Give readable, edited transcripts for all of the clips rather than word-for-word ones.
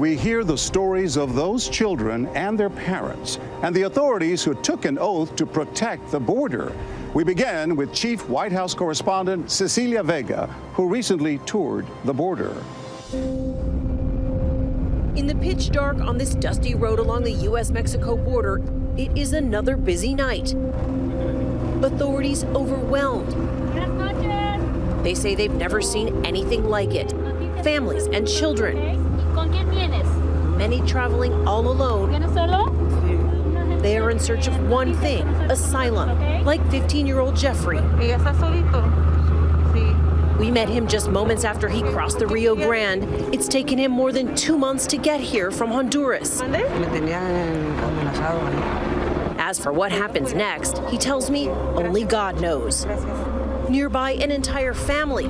We hear the stories of those children and their parents and the authorities who took an oath to protect the border. We begin with Chief White House Correspondent Cecilia Vega, who recently toured the border. In the pitch dark on this dusty road along the U.S. Mexico border, it is another busy night. Authorities overwhelmed. They say they've never seen anything like it. Families and children. Many traveling all alone. They are in search of one thing, asylum, like 15-year-old Jeffrey. We met him just moments after he crossed the Rio Grande. It's taken him more than 2 months to get here from Honduras. As for what happens next, he tells me only God knows. Nearby, an entire family.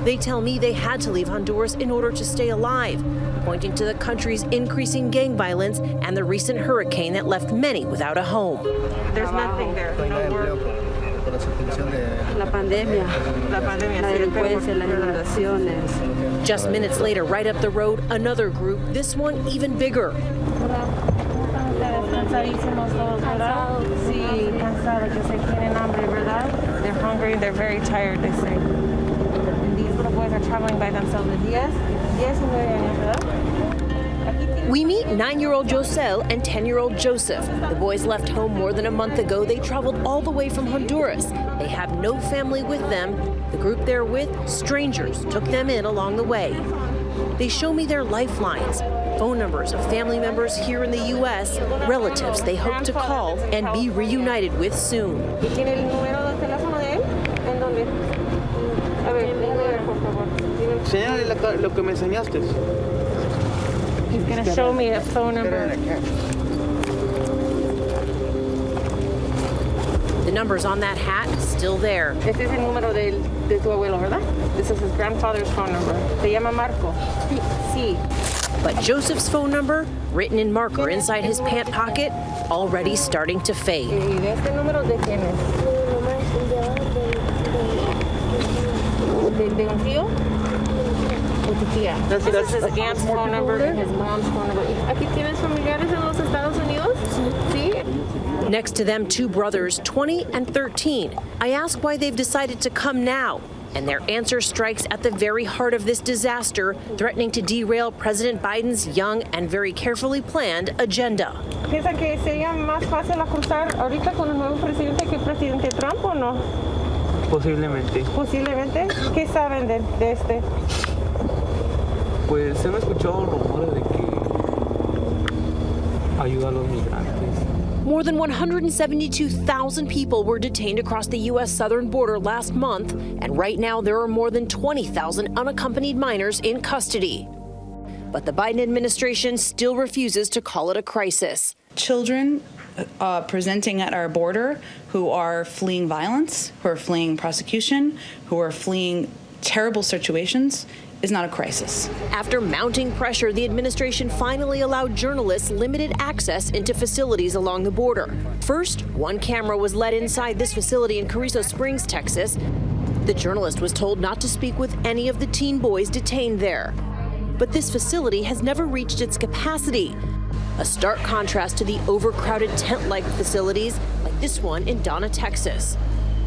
They tell me they had to leave Honduras in order to stay alive, pointing to the country's increasing gang violence and the recent hurricane that left many without a home. There's nothing there. No work. Just minutes later, right up the road, another group, this one even bigger. They're hungry, they're very tired, they say. And these little boys are traveling by themselves. We meet 9-year-old Josel and 10-year-old Joseph. The boys left home more than a month ago. They traveled all the way from Honduras. They have no family with them. The group they're with, strangers, took them in along the way. They show me their lifelines, phone numbers of family members here in the U.S., relatives they hope to call and be reunited with soon. He's going to show me a phone number. The numbers on that hat still there. Este es el número de tu abuelo, ¿verdad? This is his grandfather's phone number. Se llama Marco. Sí. But Joseph's phone number, written in marker inside his pant pocket, already starting to fade. Este número de quién es? ¿De un tío? This is his aunt's phone number and his mom's phone number. ¿Aquí tienes familiares en los Estados Unidos? Sí. Next to them, 2 brothers, 20 and 13. I ask why they've decided to come now, and their answer strikes at the very heart of this disaster, threatening to derail President Biden's young and very carefully planned agenda. ¿Piensan que sería más fácil cruzar ahorita con el nuevo presidente que el presidente Trump o no? Posiblemente. Posiblemente. ¿Qué saben de este? Pues se han escuchado rumores de que ayuda a los migrantes. More than 172,000 people were detained across the U.S. southern border last month, and right now there are more than 20,000 unaccompanied minors in custody. But the Biden administration still refuses to call it a crisis. Children presenting at our border who are fleeing violence, who are fleeing prosecution, who are fleeing terrible situations is not a crisis. After mounting pressure, the administration finally allowed journalists limited access into facilities along the border. First, one camera was let inside this facility in Carrizo Springs, Texas. The journalist was told not to speak with any of the teen boys detained there. But this facility has never reached its capacity. A stark contrast to the overcrowded tent-like facilities like this one in Donna, Texas.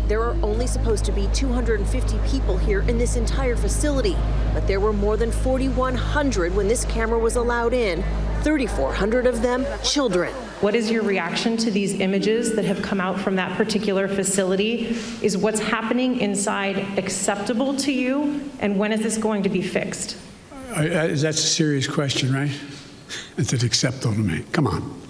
There are only supposed to be 250 people here in this entire facility, but there were more than 4,100 when this camera was allowed in, 3,400 of them children. What is your reaction to these images that have come out from that particular facility? Is what's happening inside acceptable to you, and when is this going to be fixed? That's a serious question, right? Is it acceptable to me? Come on.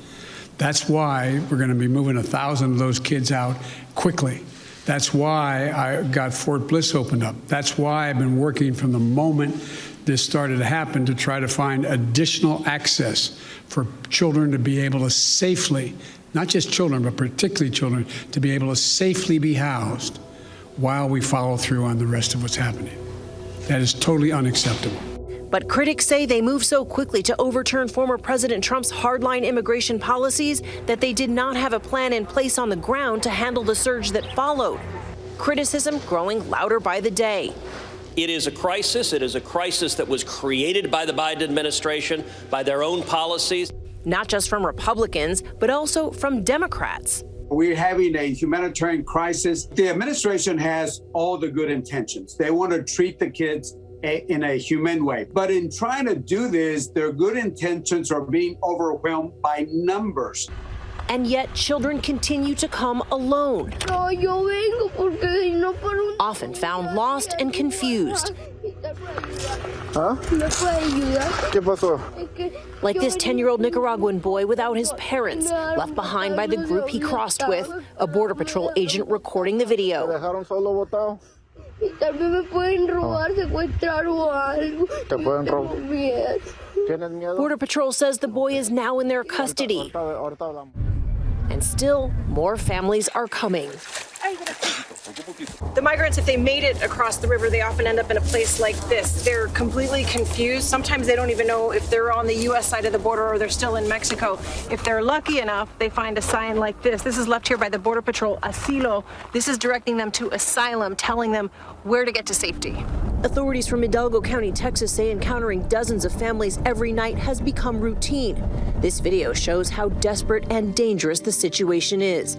That's why we're going to be moving 1,000 of those kids out quickly. That's why I got Fort Bliss opened up. That's why I've been working from the moment this started to happen to try to find additional access for children to be able to safely, not just children, but particularly children, to be able to safely be housed while we follow through on the rest of what's happening. That is totally unacceptable. But critics say they moved so quickly to overturn former President Trump's hardline immigration policies that they did not have a plan in place on the ground to handle the surge that followed. Criticism growing louder by the day. It is a crisis. It is a crisis that was created by the Biden administration, by their own policies. Not just from Republicans, but also from Democrats. We're having a humanitarian crisis. The administration has all the good intentions. They want to treat the kids in a humane way. But in trying to do this, their good intentions are being overwhelmed by numbers. And yet children continue to come alone, often found lost and confused. Like this 10-year-old Nicaraguan boy without his parents, left behind by the group he crossed with, a Border Patrol agent recording the video. Border Patrol says the boy is now in their custody. And still, more families are coming. The migrants, if they made it across the river, they often end up in a place like this. They're completely confused. Sometimes they don't even know if they're on the U.S. side of the border or they're still in Mexico. If they're lucky enough, they find a sign like this. This is left here by the Border Patrol, Asilo. This is directing them to asylum, telling them where to get to safety. Authorities from Hidalgo County, Texas say encountering dozens of families every night has become routine. This video shows how desperate and dangerous the situation is.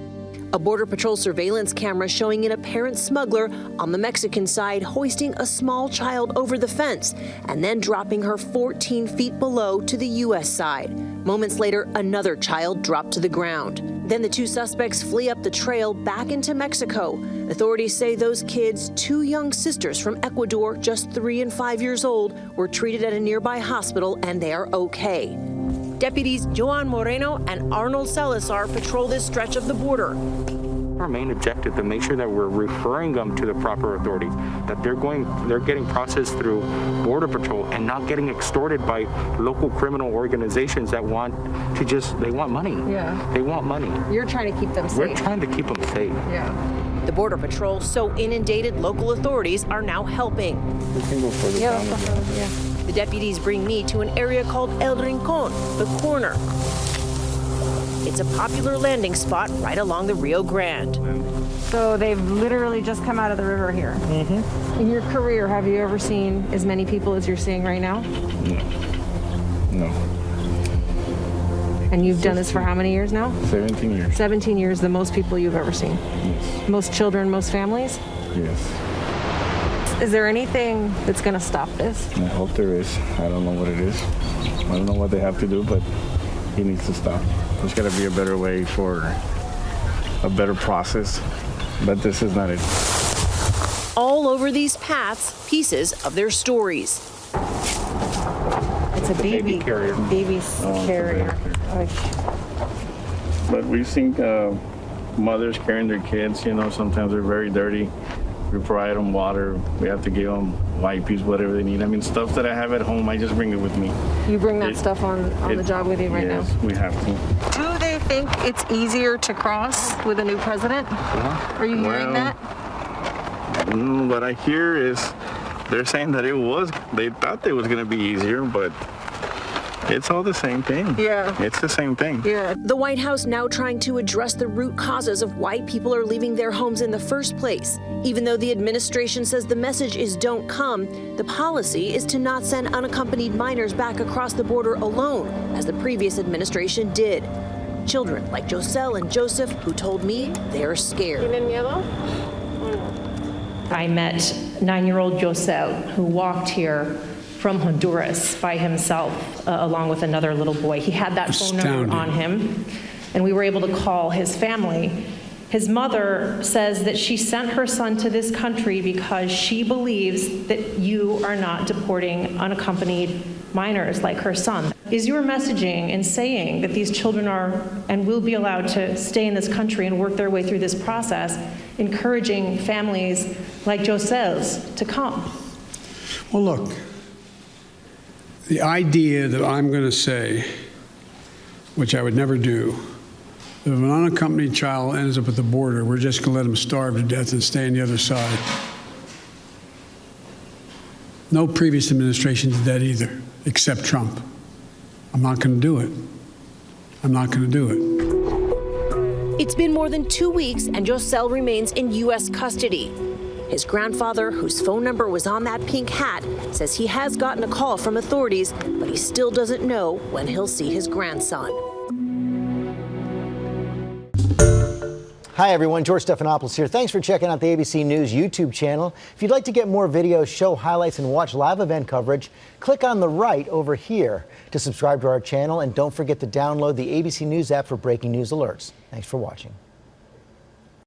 A Border Patrol surveillance camera showing an apparent smuggler on the Mexican side hoisting a small child over the fence and then dropping her 14 feet below to the U.S. side. Moments later, another child dropped to the ground. Then the two suspects flee up the trail back into Mexico. Authorities say those kids, two young sisters from Ecuador, just 3 and 5 years old, were treated at a nearby hospital and they are okay. Deputies Joan Moreno and Arnold Salazar patrol this stretch of the border. Our main objective to make sure that we're referring them to the proper authorities, that they're getting processed through Border Patrol and not getting extorted by local criminal organizations that want money. Yeah. They want money. You're trying to keep them safe. We're trying to keep them safe. Yeah. The Border Patrol, so inundated, local authorities are now helping. We can go further down. The deputies bring me to an area called El Rincón, the corner. It's a popular landing spot right along the Rio Grande. So they've literally just come out of the river here. Mm-hmm. In your career, have you ever seen as many people as you're seeing right now? No. And you've done this for how many years now? 17 years. 17 years, the most people you've ever seen? Yes. Most children, most families? Yes. Is there anything that's going to stop this? I hope there is. I don't know what it is. I don't know what they have to do, but it needs to stop. There's got to be a better way for a better process, but this is not it. All over these paths, pieces of their stories. It's a baby carrier. Baby's carrier. But we've seen mothers carrying their kids, sometimes they're very dirty. We provide them water. We have to give them wipes, whatever they need. I mean, stuff that I have at home, I just bring it with me. You bring that stuff on the job with you right now? Yes, we have to. Do they think it's easier to cross with a new president? Are you hearing that? What I hear is they're saying that they thought it was going to be easier, but it's all the same thing. Yeah. It's the same thing. Yeah. The White House now trying to address the root causes of why people are leaving their homes in the first place. Even though the administration says the message is don't come, the policy is to not send unaccompanied minors back across the border alone, as the previous administration did. Children like Joselle and Joseph, who told me they're scared. I met 9-year-old Joselle, who walked here from Honduras by himself, along with another little boy. He had that phone number on him, and we were able to call his family. His mother says that she sent her son to this country because she believes that you are not deporting unaccompanied minors like her son. Is your messaging in saying that these children are and will be allowed to stay in this country and work their way through this process, encouraging families like Joselle's to come? Well, look, the idea that I'm going to say, which I would never do, that if an unaccompanied child ends up at the border, we're just going to let him starve to death and stay on the other side. No previous administration did that either, except Trump. I'm not going to do it. I'm not going to do it. It's been more than 2 weeks, and Joselle remains in U.S. custody. His grandfather, whose phone number was on that pink hat, says he has gotten a call from authorities, but he still doesn't know when he'll see his grandson. Hi everyone, George Stephanopoulos here. Thanks for checking out the ABC News YouTube channel. If you'd like to get more videos, show highlights, and watch live event coverage, click on the right over here to subscribe to our channel, and don't forget to download the ABC News app for breaking news alerts. Thanks for watching.